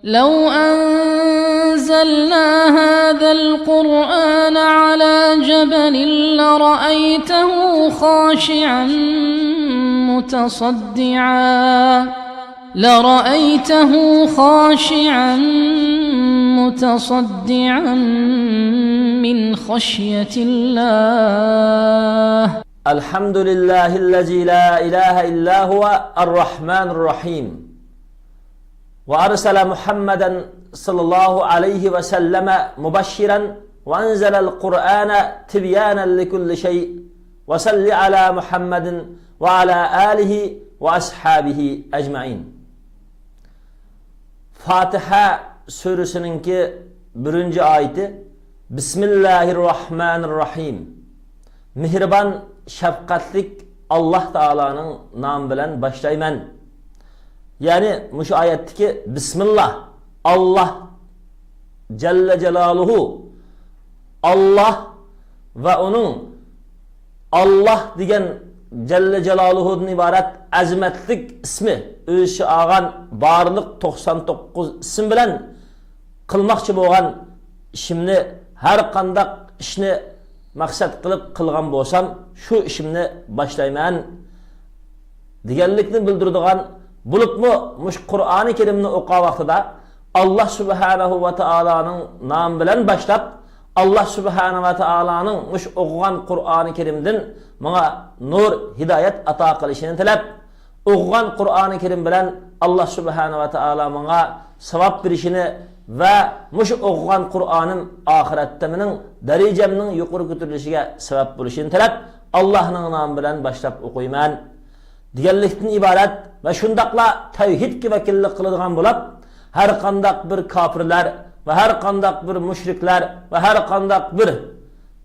لو أنزلنا هذا القرآن على جبل لرأيته خاشعا متصدعا من خشية الله. الحمد لله الذي لا إله إلا هو الرحمن الرحيم وأرسل محمدا صلى الله عليه وسلم مبشرا وأنزل القرآن تبيانا لكل شيء وصل على محمد وعلى آله وأصحابه أجمعين. Fatiha Suresininki 1. ayeti Bismillahirrahmanirrahim. Mihriban şefkatlik Allah Teala'nın namı bilen başlayman. Yani şu ayetteki Bismillah, Allah Celle Celaluhu, Allah ve onun Allah diyen Celle Celaluhu'dan ibaret azimetlik ismi özü ağan barlık 99 isim bilen kılmakçı boğan işimni her kandak işini maksat kılıp kılgan bolsam şu işimni başlayman digenlikni bildirdiğan bulup mu muş Kur'an-ı Kerim'ni oqa vaqtida Allah Subhanahu ve Taala'nın namı bilen başlap Allah Subhanahu ve Taala'nın muş oqan Kur'an-ı Kerim'den bana nur, hidayet ata qilishini tilab, oqan Kur'an-ı Kerim bilen Allah Subhanahu ve Taala bana savab berishini ve muş oqan Kur'an'ın ahiretde mening darajamning yuqori ko'tarilishiga sabab bo'lishini tilab, Allah'ın namı bilen başlap o'qiyman. Digenlikten ibaret ve şundakla tevhid ki vekillik kılıdığan bulup her kandak bir kafirler ve her kandak bir müşrikler ve her kandak bir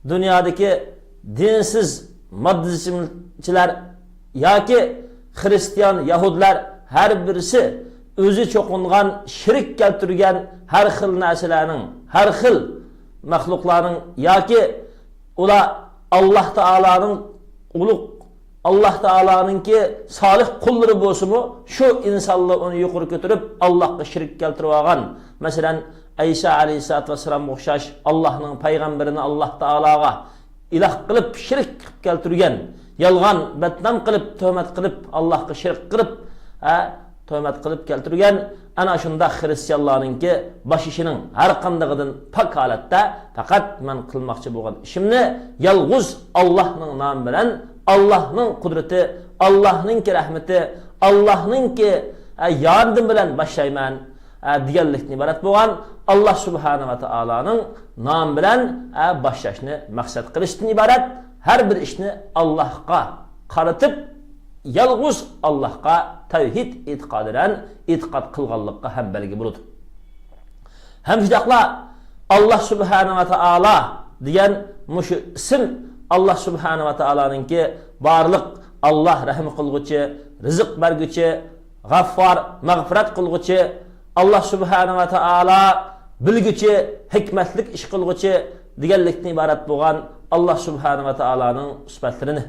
dünyadaki dinsiz maddeciler ya ki Hristiyan, Yahudiler her birisi özü çokungan, şirik keltürgen her xil narsalarning, her xil mahlukların ya ki ula Allah Teala'nın uluk Allah Teala'nın ki salih kulları bolsumu şu insanlığı onu yukarı götürüp Allah'a şirk keltirip algan. Mesela İsa aleyhissalatu vesselam oxşaş Allah'ın peygamberini Allah Teala'ga ilah kılıp şirk keltirgen, yalgan betnam kılıp töhmet kılıp Allah'a şirk kılıp töhmet kılıp keltirgen ana şunda Hristiyanların ki baş işinin her kandağıdın pak halatda fakat men kılmakçı bolgan işimni yalğuz Allah'ın namı bilen Allah'ın kudreti, Allah'ın ki rahmeti, Allah'ın ki yardım bilen başlayman digenlikni ibaret bolgan Allah Subhanahu ve Taala'nın namı bilen başlaşını maksat kılıştan ibaret her bir işini Allah'a qaratıp yalğuz Allah'a tevhid itiqad eden itiqad kılganlıkka hem belgi buludu. Hem şidakla Allah Subhanahu ve Taala diyen muşu isim Allah Subhanahu ve Taala'nın ki barlık Allah rahim kılgıcı, rızık bergücü, gaffar, mağfiret kılgıcı, Allah Subhanahu ve Taala bilgücü, hikmetlik iş kılgıcı digenlikten ibaret bolgan Allah Subhanahu ve Taala'nın sıfatlarını.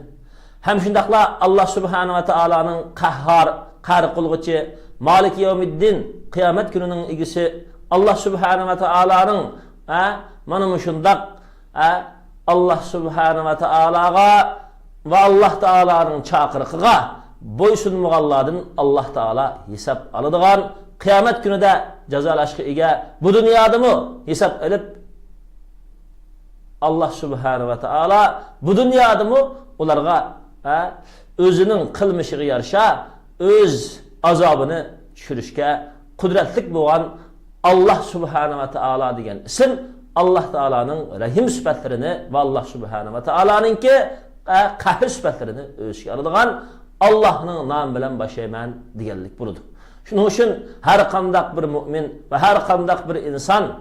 Hem şundakla Allah Subhanahu ve Taala'nın kahhar, qahar kılgıcı, Malik Yevmiddin, kıyamet gününün igisi Allah Subhanahu ve Taala'nın mana şundak Allah Subhanahu ve Taala'ga ve Allah Taala'nın çakırıqıga boysunmağanlardan Allah Taala hesap alıdığan kıyamet günü de cazalaşkı ige bu dünyada mı hesap edip Allah Subhanahu ve Taala bu dünyada mı onlarga özünün kılmışığı yarşa öz azabını düşürüşke kudretlik boğan Allah Subhanahu ve Taala degen isim Allah Teala'nın rahim sıfatlarını ve Allah Subhanahu ve Taala'nın ki kahir sıfatlarını özüge alıdığan Allah'ın namı bilen başlayman digenlik buludu. Şunun için her kandak bir mümin ve her kandak bir insan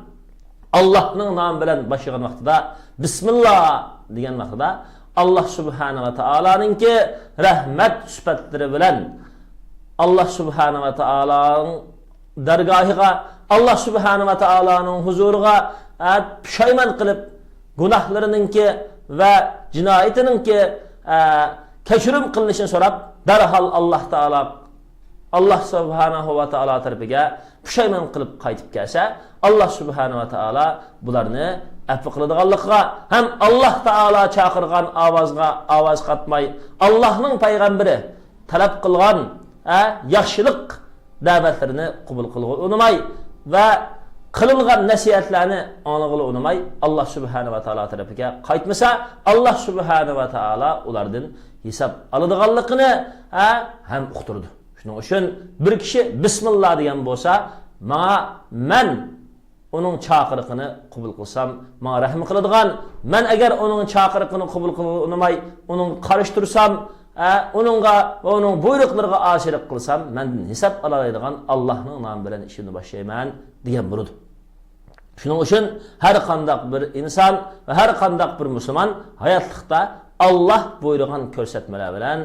Allah'ın namı bilen başlayan vaxtida Bismillah diyen vaxtida Allah Subhanahu ve Taala'nın ki rahmet sıfatları bilen Allah Subhanahu ve Taala'nın dergahıga Allah Subhanahu ve Taala'nın huzuruga pişayman kılıp günahlarının ki ve cinayetinin ki keşirim kılınışını sorap derhal Allah subhanahu va taolo tarafiga pushaymon qilib qaytib kelsa, Allah subhanahu va taolo bularni afv qiladiganligiga ham Allah taolo chaqirgan ovozga ovoz qatmay, Allohning payg'ambari talab qilgan yaxshilik da'vatlarini qabul qilg'ili unamay va qililgan nasihatlarni anlig'ili unamay Allah subhanahu va taolo tarafiga qaytmasa, Allah subhanahu va taolo ulardan hisob oladiganligini ham uqtirdi. Shuning uchun bir kishi bismillah degan bo'lsa, men onun chaqiriqini qabul qilsam, menga rahm qiladigan, men agar onun chaqiriqini qabul qilmay, onun qarish tursam, onunga va onun buyruqlariga oshilik qilsam, mendan hisob oladigan Allohning nomi bilan ishimni boshlayman degan bo'ldi. Shuning uchun har qanday bir inson va har qanday bir musulmon hayotlikda Allah buyurgan ko'rsatmalar bilan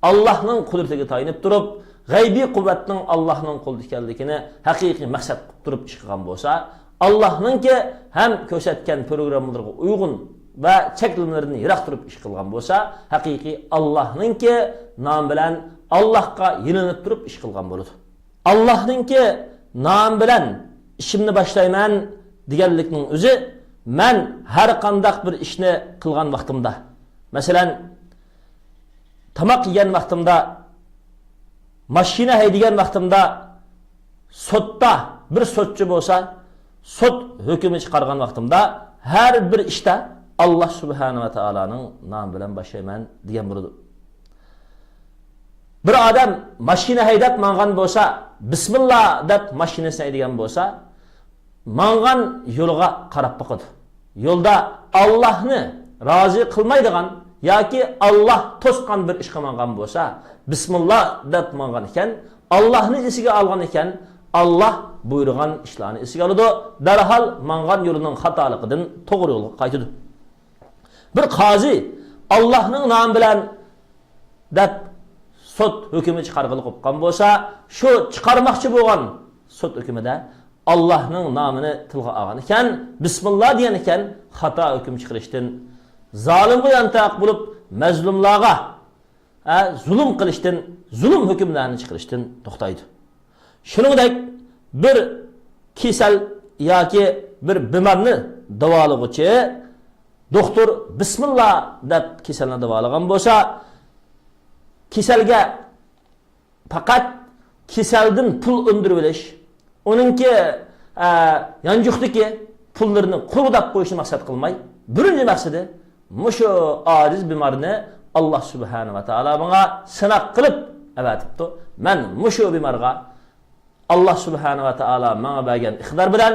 Allohning qudratiga tayanib turib, g'aybiy quvvatning Allohning qo'lida ekanligini haqiqiy maqsad qilib turib ish qilgan bo'lsa, Allohningki ham ko'rsatgan programmalarga uyg'un va cheklovlarni yiroq turib ish qilgan bo'lsa, haqiqiy Allohningki nom bilan Allohga yilinib turib ish qilgan bo'ladi. Allohningki nom bilan ishimni boshlayman deganlikning o'zi, men har qanday bir ishni qilgan vaqtimda, masalan, tamoq yegan vaqtimda, mashina haydagan vaqtimda, sotda bir sotchi bo'lsa, sot hukmi chiqargan vaqtimda har bir ishda Allah subhanahu va taoloning nomi bilan boshlayman degan bo'ladi. Bir odam mashina haydab mangan bo'lsa, bismillah deb mashinasini haydagan bo'lsa, mangan yo'lga qarab boqadi. Yo'lda Allohni rozi qilmaydigan yoki Allah to'sqan bir ish qilmagan bo'lsa, bismillah deb mangan ekan, Allohni esiga olgan ekan, Allah buyurgan ishlarni esiga oladi, darhol mangan yo'lining xatoligidan to'g'ri yo'lga qaytadi. Bir qozi Allohning nomi bilan deb sud hukmi chiqarg'ili qo'ygan bo'lsa, shu chiqarmoqchi bo'lgan sud hukmida Allohning nomini tilga olgan ekan, bismillah degan ekan, xato hukm chiqarishdan, zolimga yantaq bo'lib mazlumlarga zulm qilishdan, zulm hukmlarini chiqarishdan to'xtaydi. Shuningdek, bir kasal yoki bir bemorni davolag'uchi doktor bismillah deb kasalni davolagan bo'lsa, kasalga faqat kasaldan pul undirib olish, oningki yanjuqdiki pullarini qurg'idab qo'yishni maqsad qilmay, birinchi maqsadi mushu ojiz bemorni Allah subhanahu va taolo menga sinab qilib avatibdi. Men mushu bemorga Allah subhanahu va taolo menga bergan iqtidor bilan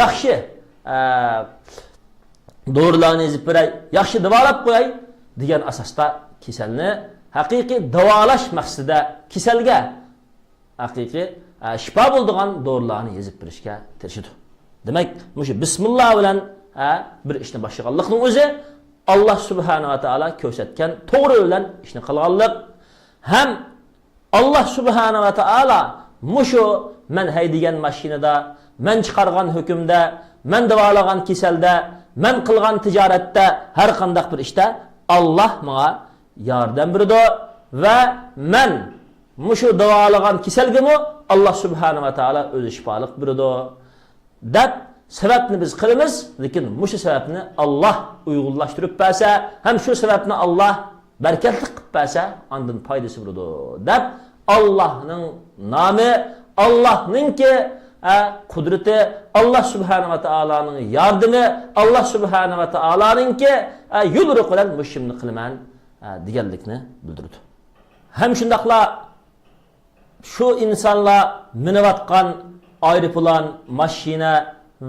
yaxshi dorilarni yezib beray, yaxshi davolab qo'yay degan asosda kasalni haqiqiy davolash maqsadida kasalga haqiqiy shifo bo'ladigan dorilarni yezib berishga tirishadi. Demak, mushu bismillah bilan bir ishni boshlaganlikning o'zi Allah subhanahu va taolo ko'rsatgan to'g'ri bilan ishni qilganlik, ham Allah subhanahu va taolo mushu men haydigan mashinada, men chiqargan hukmda, men davolagan kasalda, men qilgan tijoratda, har qanday bir ishda Allah menga yordam berdi va men mushu davolagan kasalgami Allah subhanahu va taolo o'zi shifolik berdi deb sababni biz qilamiz, lekin mushu sababni Allah uyg'unlashtirib bersa, ham shu sababni Allah barakatli qilib bersa, ondan foydasi bo'ladi deb Allohning nomi, Allohningki qudrati, Allah subhanahu va taoloning yordami, Allah subhanahu va taoloninki yo'lri bilan mushimni qilaman deganlikni bildirdi. Ham shundaqla shu insonlar minayotgan aeroplan, mashina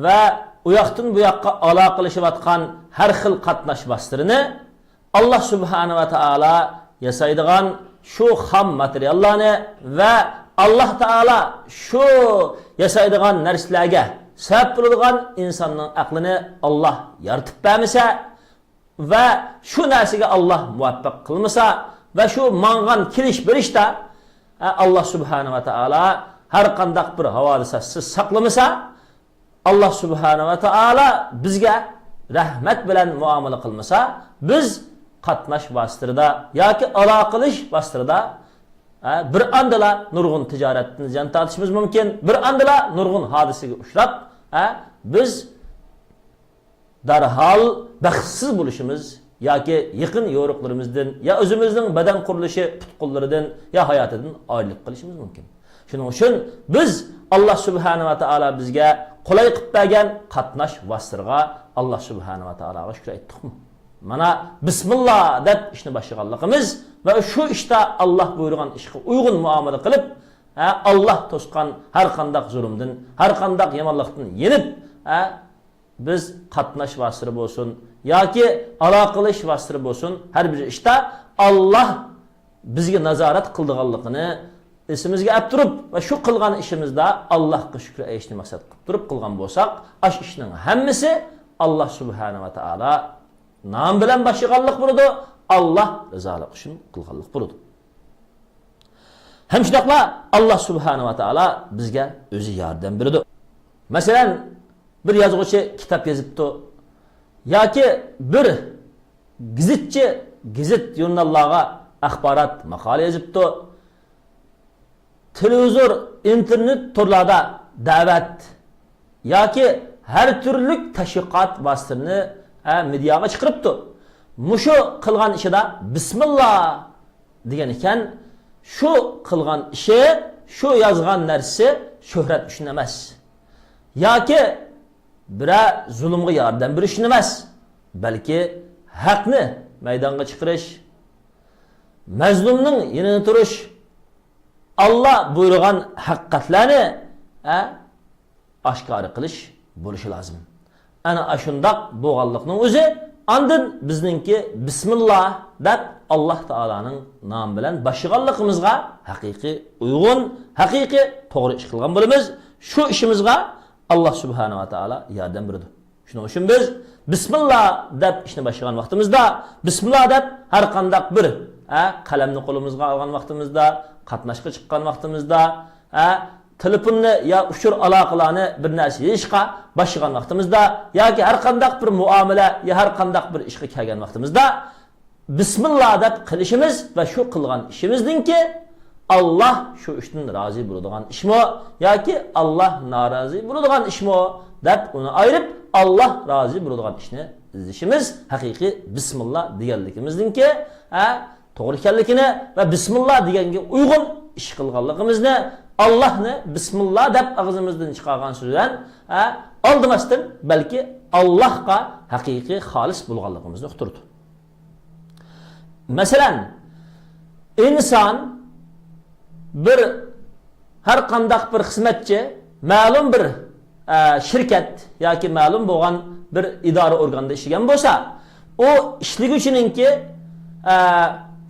va u yoqdan bu yoqqa aloqalashayotgan har xil qatnash vositalarini Allah subhanahu va taolo yasaydigan shu xam materiallarni va Allah taolo shu yasaydigan narsalarga sabab bo'ladigan insonning aqlini Allah yaratib bermasa va shu narsaga Allah muvaffaq qilmasa va shu mangan kirish berishda Allah subhanahu va taolo har qanday bir havodisatsiz saqlamasa, Allah subhanahu va taolo bizga rahmat bilan muomala qilmasa, biz qatnash vositida yoki aloqalash vositida bir andala nurg'un tijoratni jan tortishimiz mumkin, bir andala nurg'un hodisaga uchrab, biz darhol baxtsiz bo'lishimiz yoki yaqin yo'riqlarimizdan, ya o'zimizning badan qurilishi tutqunlaridan, ya hayotidan oylik qilishimiz mumkin. Shuning uchun biz Alloh subhanahu va taolo bizga qulay qilib bergan qatnash vositaga Alloh subhanahu va taologa shukr aytdikmi? Mana bismillah deb ishni boshlaganligimiz va shu ishda Alloh buyurgan ishga uyg'un muomala qilib, Alloh to'sgan har qanday zulmdan, har qanday yomonlikdan yenib, biz qatnash vositasi bo'lsin yoki aloqalash vositasi bo'lsin, har bir ishda Alloh bizga nazorat qildiganligini esimizga olib turib va shu qilgan ishimizda Allohga shukr aytishni maqsad qilib turib qilgan bo'lsak, ash ishning hammasi Alloh subhanahu va taolo nom bilan boshlanganlik bo'ladi, Alloh rizolik uchun qilganlik bo'ladi. Ham shunaqla Alloh subhanahu va taolo bizga o'zi yordam beradi. Masalan, bir yozuvchi kitob yozibdi yoki bir gazitchi gazet jurnallarga axborot maqola yozibdi. Televizor, internet turlarda da'vat yoki har turli tashviqot vositalarini mediaga chiqaribdi. Mushu qilgan ishida bismillah degan ekan, shu qilgan ishi, shu yozgan narsa shuhrat uchun emas. Yoki bira zulmga yordam berish emas, balki haqni maydonga chiqarish, mazlumning yonida turish, Allah buyurgan haqiqatlarni oshkor qilish bo'lishi lozim. Ana ashundaq bo'lganlikning o'zi andin bizningki bismillah deb Alloh taolaning nomi bilan boshlaganligimizga haqiqiy uyg'un, haqiqiy to'g'ri ish qilgan bo'lamiz. Shu ishimizga Alloh subhanahu va taolo yordam beradi. Shuning uchun biz bismillah deb ishni boshlagan vaqtimizda, bismillah deb har qanday bir qalamni qo'limizga olgan vaqtimizda, qatnashga chiqqan vaqtimizda, telefonni ya uchur aloqalarni bir narsa yeyishga boshlagan vaqtimizda yoki har qanday bir muomala ya har qanday bir ishga kelgan vaqtimizda bismillah deb qilishimiz va shu qilgan ishimizningki Alloh shu ishdan rozi bo'ladigan ishmi yoki Alloh norozi bo'ladigan ishmi deb uni ayirib Alloh rozi bo'ladigan ishni izlashimiz haqiqiy bismillah deganligimizningki to'g'ri ekanligini va bismillah deganga uyg'un ish qilganligimizni Allohni bismillah deb og'zimizdan chiqargan so'zdan oldimasdan balki Allohga haqiqiy xolis bo'lganligimizni uqtirdi. Masalan, inson bir har qanday bir xizmatchi ma'lum bir shirkat yoki ma'lum bo'lgan bir idora organda ishlagan bo'lsa, o ishliguvchininki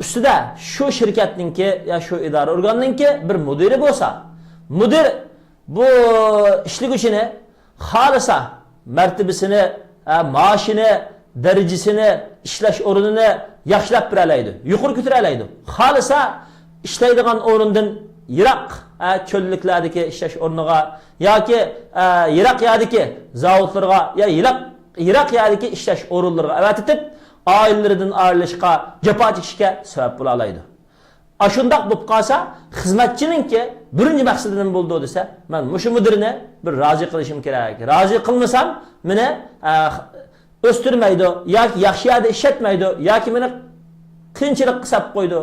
ustida shu shirkatninki ya shu idora organininki bir mudiri bo'lsa, mudir bu ishliguvchini xolisa martabasini, maoshini, darajasini, ishlash o'rnini yaxshilab beralaydi, yuqori ko'taralaydi. Xolisa ishlaydigan o'rindan yiroq cho'lliklardagi ishlash o'rniga yoki yiroq yerdagi zavodlarga ya yiroq yerdagi ishlash o'rinlariga avatitib oilalaridan ayrilishga, jafo chekishga sabab bo'la oladi. Ashundaq bo'lib qolsa, xizmatchininki birinchi maqsadi nima bo'ldi desa, men mushu mudirni bir rozi qilishim kerak. Rozi qilmasam, meni o'stirmaydi yoki yaxshi yerda ishlatmaydi yoki meni qiyinchilik qilib qo'ydi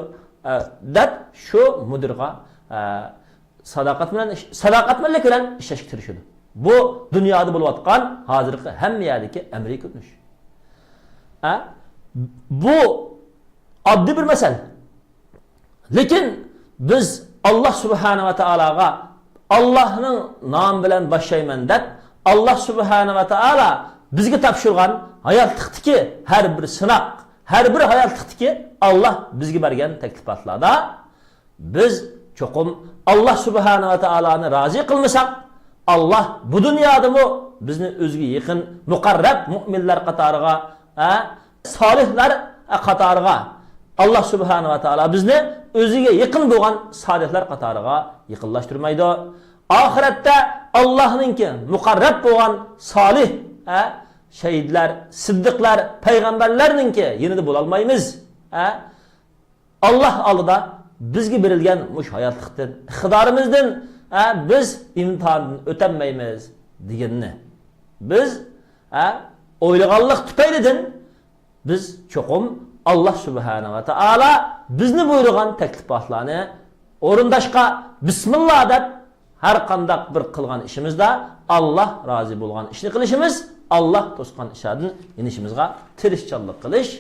deb shu mudirga sadoqat bilan ishlashga tirishadi. Bu dunyoda bo'layotgan hozirgi hamma yerdagi amaliy ko'rinish. Bu oddiy bir masala. Lekin biz Alloh subhanahu va taologa Allohning nomi bilan boshlayman deb Alloh subhanahu va taolo bizga topshirgan hayotlikdagi har bir sinoq, har bir hayotlikdagi Alloh bizga bergan taklifotlarda biz cho'qim Alloh subhanahu va taoloni rozi qilmasak, Alloh bu dunyodami bizni o'ziga yaqin muqarrab mu'minlar qatoriga, solihlar qatoriga Allah subhanahu wa ta'ala bizni o'ziga yaqin bo'lgan solihlar qatoriga yaqinlashtirmaydi. Oxiratda Allohninki muqarrab bo'lgan solih shahidlar, siddiqlar, payg'ambarlarninki yanida bo'la olmaymiz. Alloh oldida bizga berilgan mush hayotlikdan, iqtidorimizdan biz imtihondan o'tolmaymiz deganni. Biz o'ylaganlik tufaylidan biz cho'qim Allah subhanahu va taala bizni buyurgan taklifotlarni o'rindashqa bismillah deb har qanday bir qilgan ishimizda Allah rozi bo'lgan ishni qilishimiz, Allah to'sgan ishlardan inishimizga tirishchanlik qilish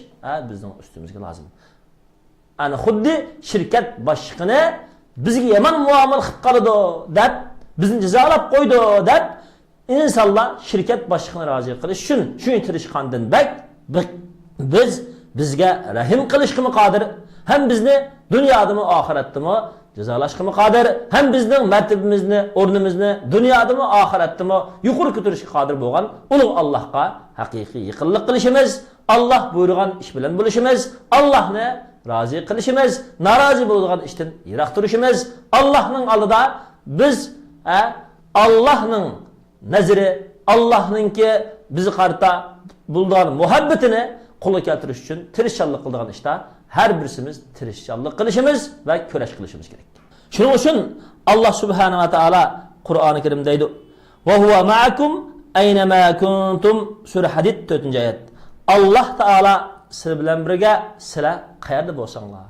bizning ustimizga lozim. Ana xuddi shirkat boshlig'ini bizga yomon muomala qilib qoldi deb, bizni jazolab qo'ydi deb insonlar shirkat boshlig'ini rozi qilish uchun shuni tirishgandan bak bizga rahim qilishga qodir, ham bizni dunyodami oxiratdami jazolashga qodir, ham bizning martabamizni, o'rnimizni dunyodami oxiratdami yuqori ko'tarishga qodir bo'lgan ulug' Allohga haqiqiy yaqinlik qilishimiz, Allah buyurgan ish bilan bo'lishimiz, Allohni rozi qilishimiz, norozi bo'lgan ishdan yiroq turishimiz, Allohning oldida biz Allohning nazari, Allohningki bizni qarta bo'lgan muhabbatini qo'lga keltirish uchun tirishchanlik qiladigan ishda har birsimiz tirishchanlik qilishimiz va kurash qilishimiz kerak. Shuning uchun Alloh subhanahu va taolo Qur'oni Karimda deydi: "Va huwa ma'akum aynama kuntum" sura Hadid 4-oyat. Alloh taolo siz bilan birga sizlar qayerda bo'lsanglar.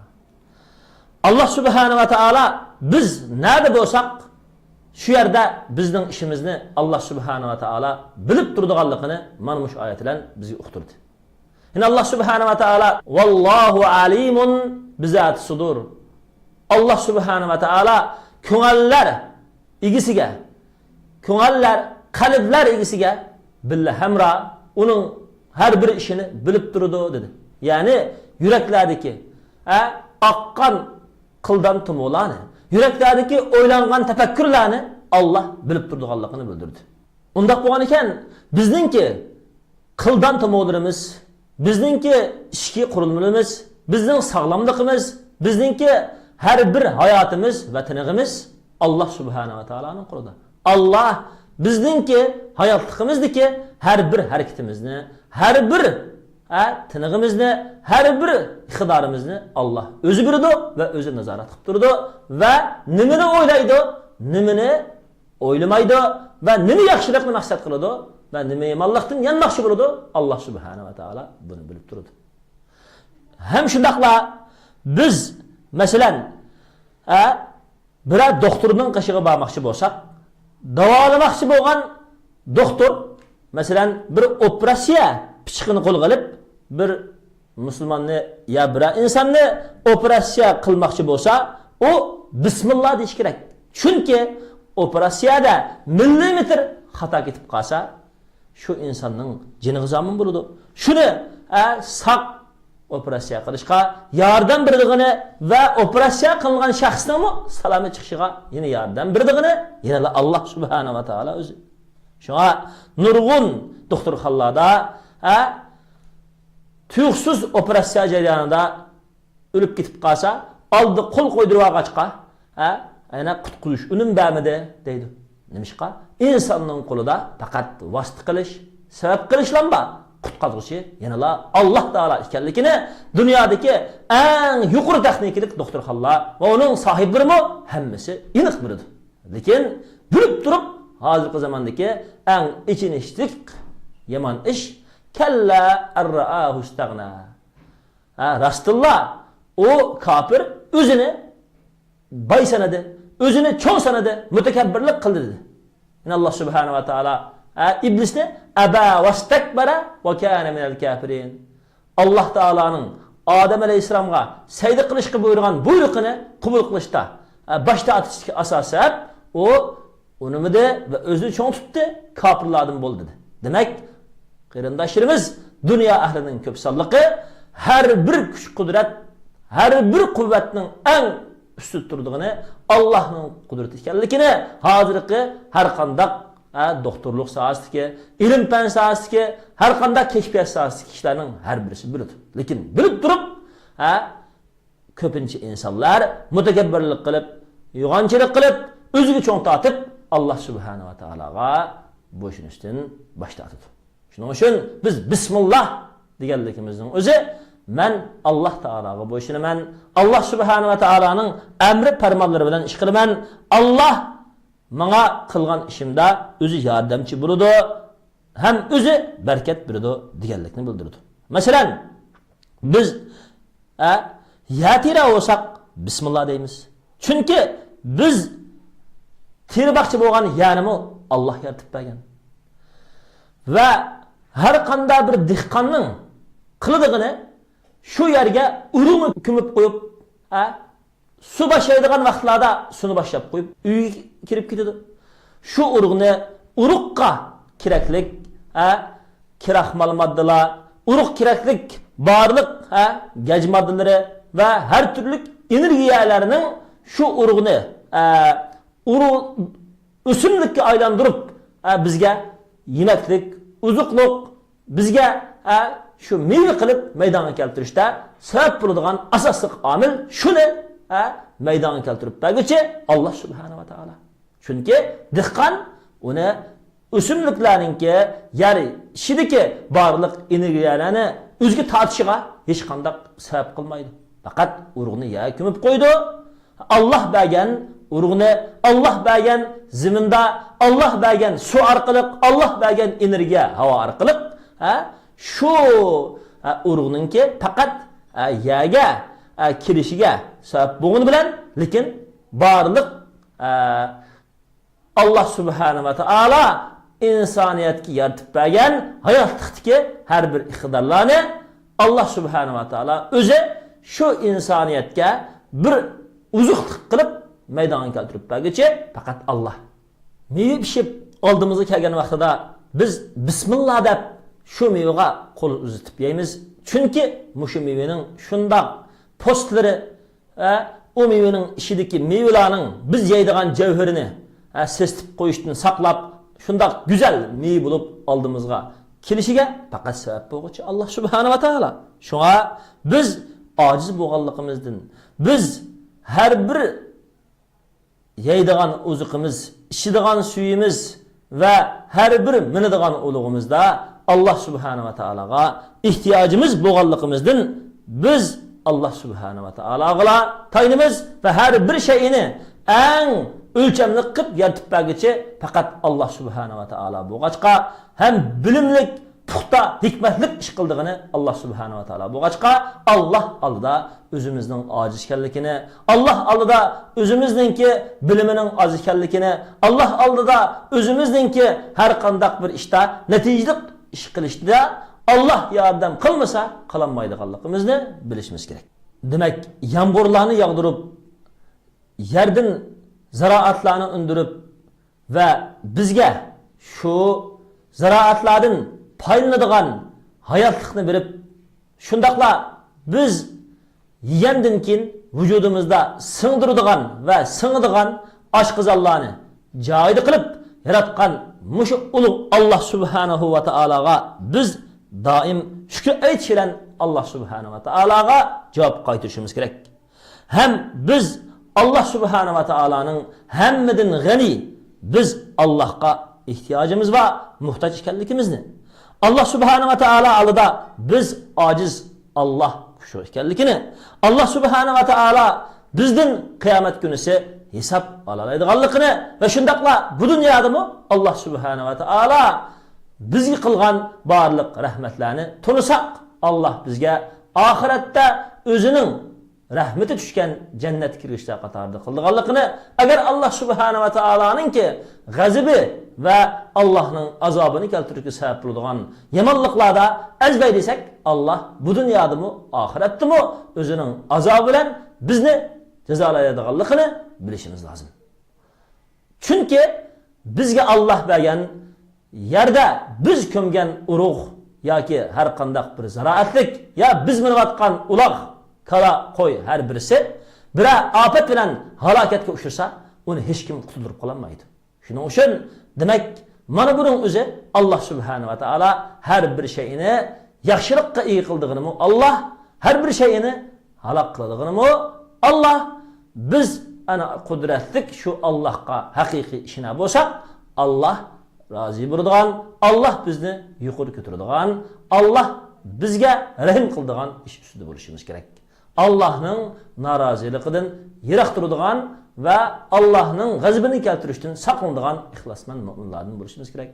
Alloh subhanahu va taolo biz nerede bo'lsak shu yerda bizning ishimizni Alloh subhanahu va taolo bilib turadiganligini mana shu oyat bilan bizga uqtirdi. Yine Allah subhanahu wa ta'ala vallahu alimun bizat sudur. Allah subhanahu wa ta'ala ko'ngillar igisiga, ko'ngillar, qalblar igisiga billa hamra uning har bir ishini bilib turadi dedi. Ya'ni yuraklardagi oqqan qildan tumolarni, yuraklardagi o'ylangan tafakkurlarni Allah bilib turadiganligini bildirdi. Undaq bo'lgan ekan, bizningki qildan tumolarimiz, bizningki ishki qurilmalarimiz, bizning sog'lomligimiz, bizningki har bir hayotimiz va tinig'imiz Alloh subhanahu va taoloning qo'lida. Allah bizningki hayotligimizdagi har bir harakatimizni, har bir tinig'imizni, har bir iqtidorimizni Allah o'zi biladi va o'zi nazorat qilib turadi va nimani o'ylaydi, nimani o'ylamaydi va nima yaxshilikni maqsad qiladi va nima yomonlikdan yanmoqchi bo'ladi, Alloh subhanahu va taolo buni bilib turadi. Ham shundaqla biz masalan bir doktorning qishig'iga bormoqchi bo'lsak, davolamoqchi bo'lgan doktor masalan bir operatsiya pichiqini qo'lga olib bir musulmonni ya bir insonni operatsiya qilmoqchi bo'lsa, u bismillah deyish kerak. Chunki operatsiyada millimetr xato ketib qolsa, şu insanın jiniga zomin bo'ladi. Shuni saq operatsiya qilishga yordam berdigini va operatsiya qilingan shaxsning salomat chiqishiga yana yordam berdigini yana Alloh subhanahu va taolo o'zi. Shunga nurg'un doktorxonalarda tuyuqsiz operatsiya jarayonida o'lib ketib qolsa, oldi qo'l qo'ydirib olg'achqa ayna qutqilish uning bamidi deydi. Nimishqa? İnsanın qo'lida faqat vosita qilish, sabab qilishlanma. Qutqazuvchi yana Alloh taolo ekanligini dunyodagi eng yuqori texnikalik doktorxonalar va uning sohiblari hammasi aniq biladi. Lekin bilib turib, hozirgi zamondagi eng ichinishlik yomon ish kalla arraahu istagna. Rasululloh o kafir o'zini boy sanadi, o'zini cho'ng sanadi, mutakabbirlik qildi dedi. Allah subhanahu wa ta'ala iblisni aba vastakbara va kana minal kafirin. Allah Taola'nın Adem aleyhisselamga sayda qilishga buyurgan buyruqini qabul qilishda boshda atishga asosan o unimidi va o'zini cho'ng tutdi, kofirlardan bo'ldi dedi. Demak, qarindoshlarimiz dunyo ahlining ko'p sonliqi har bir kuch qudrat, har bir quvvatning eng ustun turdigini, Allohning qudrati ekanligini hozirgi har qanday doktorlik sohasidagi, ilm fan sohasidagi, har qanday kashfiyot sohasidagi kishilarning har birisi biladi. Lekin bilib turib, ko'pincha insonlar mutakabbirlik qilib, yo'g'onchilik qilib, o'ziga cho'ng tortib, Alloh subhanahu va taologa bo'ysunishdan bosh tortadi. Shuning uchun biz bismillah deganligimizning o'zi men Allah Taolaga bo'ysunaman. Allah subhanahu va taolaning amri farmonlari bilan ish qilaman. Allah menga qilgan ishimda o'zi yordamchi bo'ladi, ham o'zi barakat beradi deganlikni bildirdi. Masalan, biz yatira olsak bismillah deymiz. Chunki biz teribaqchi bo'lgan yanimi Allah yaratib bergan. Va har qanday bir dehqonning qildig'ini shu yerga urug'ni ko'mib qo'yib, su boshlaydigan vaqtlarda suvni boshlab qo'yib, uyga kirib ketadi. Shu urug'ni uruqqa keraklik, kiraxmal moddalar, uruq keraklik barliq gaj moddalari va har turli energiyalarning shu urug'ni o'simlikka aylantirib bizga yemaklik, uzuqliq, bizga shu meva qilib maydonga keltirishda sabab bo'ladigan asosiy omil shuni maydonga keltirib berguchi Alloh subhanahu va taolo. Chunki dehqon uni o'simliklarningki, ya'ni ishidagi barliq energiyalarni o'ziga tortishiga hech qanday sabab qilmaydi. Faqat urug'ni ko'mib qo'ydi. Allah bergan urug'ni, Allah bergan zaminda, Allah bergan suv orqali, Allah bergan energiya havo orqali shu urug'ningki faqat yaga kirishiga sabab bo'lgani bilan, lekin barliq Allah subhanahu va taolo insoniyatga yaratib bergan hayotlikdagi har bir iqtidorlarni Allah subhanahu va taolo o'zi shu insoniyatga bir uzuqlik qilib maydonga keltirib berguchi faqat Allah. Meva pishib oldimizga kelgan vaqtida biz bismillah deb shu mevaga qo'l uzatib yeymiz. Chunki mushu mevaning shundoq postlari, o mevaning ishidagi mevalarning biz yeydigan javharini sestib qo'yishdan saqlab, shundoq go'zal meva bo'lib oldimizga kelishiga faqat sabab bo'lguchi Allah subhanahu va taolo. Shunga biz ojiz bo'lganligimizdan, biz har bir yeydigan ozuqimiz, ichadigan suyimiz va har bir minadigan ulug'imizda Allah subhanahu va taologa ehtiyojimiz bo'lganligimizdan biz Allah subhanahu va taologa taynimiz va har bir shayini eng o'lchamli qilib yaratib berguchi faqat Allah subhanahu va taolo bo'lg'achqa, ham bilimlik, puxta, hikmatlik ish qildig'ini Allah subhanahu va taolo bo'lg'achqa, Allah oldida o'zimizning ojiz ekanligini, Allah oldida o'zimizningki bilimining oz ekanligini, Allah oldida o'zimizningki har qanday bir ishda natijali ish qilishda Allah yordam qilmasa qilolmaydiganligimizni bilishimiz kerak. Demak, yomg'irlarni yog'dirib, yerdan ziraatlarni undirib va bizga shu ziraatlardan foydalanadigan hayotlikni berib, shundaqla biz yegandan keyin vujudimizda singdiradigan va singadigan oshqozonlarni joyida qilib yaratgan mushu ulug' Allah subhanahu va taologa biz doim shukr aytish bilan Allah subhanahu va taologa javob qaytarishimiz kerak. Ham biz Allah subhanahu va taoloning hammadan g'ani, biz Allohga ehtiyojimiz va muhtoj ekanligimizni, Allah subhanahu va taolo oldida biz ojiz, Allah kuchli ekanligini, Allah subhanahu va taolo bizdan qiyomat kunisi hisob oladiganligini va shundaqla bu dunyodami Allah subhanahu va taolo bizga qilgan barliq rahmatlarni tunusak, Allah bizga oxiratda o'zining rahmeti tushgan jannat kirishda qatorida qildiganligini, agar Allah subhanahu va taoloninki g'azabi va Allohning azobini keltirishga sabab bo'ladigan yomonliklarda azbay desak, Allah bu dunyodami oxiratdami o'zining azobi bilan bizni jazolaydiganligini bilishimiz lozim. Chunki bizga Allah bergan yerda biz ko'mgan urug' yoki har qanday bir ziraatlik ya biz minayotgan uloq, kala, qo'y har birisi bir ofat bilan halokatga uchrasa, uni hech kim qutuldirib qololmaydi. Shuning uchun demak, mana buning o'zi Allah subhanahu va taolo har bir shayini yaxshilikqa ega qildig'ini Allah, har bir shayini halok qildig'ini Allah. Biz ana qudratlik shu Allohga haqiqiy ishina bo'lsak, Allah rozi bo'ladigan, Allah bizni yuqori ko'taradigan, Allah bizga rahim qiladigan ish ustida bo'lishimiz kerak. Allohning noroziligidan yiroq turadigan va Allohning g'azabini keltirishdan saqlanadigan ixlosmand mu'minlardan bo'lishimiz kerak.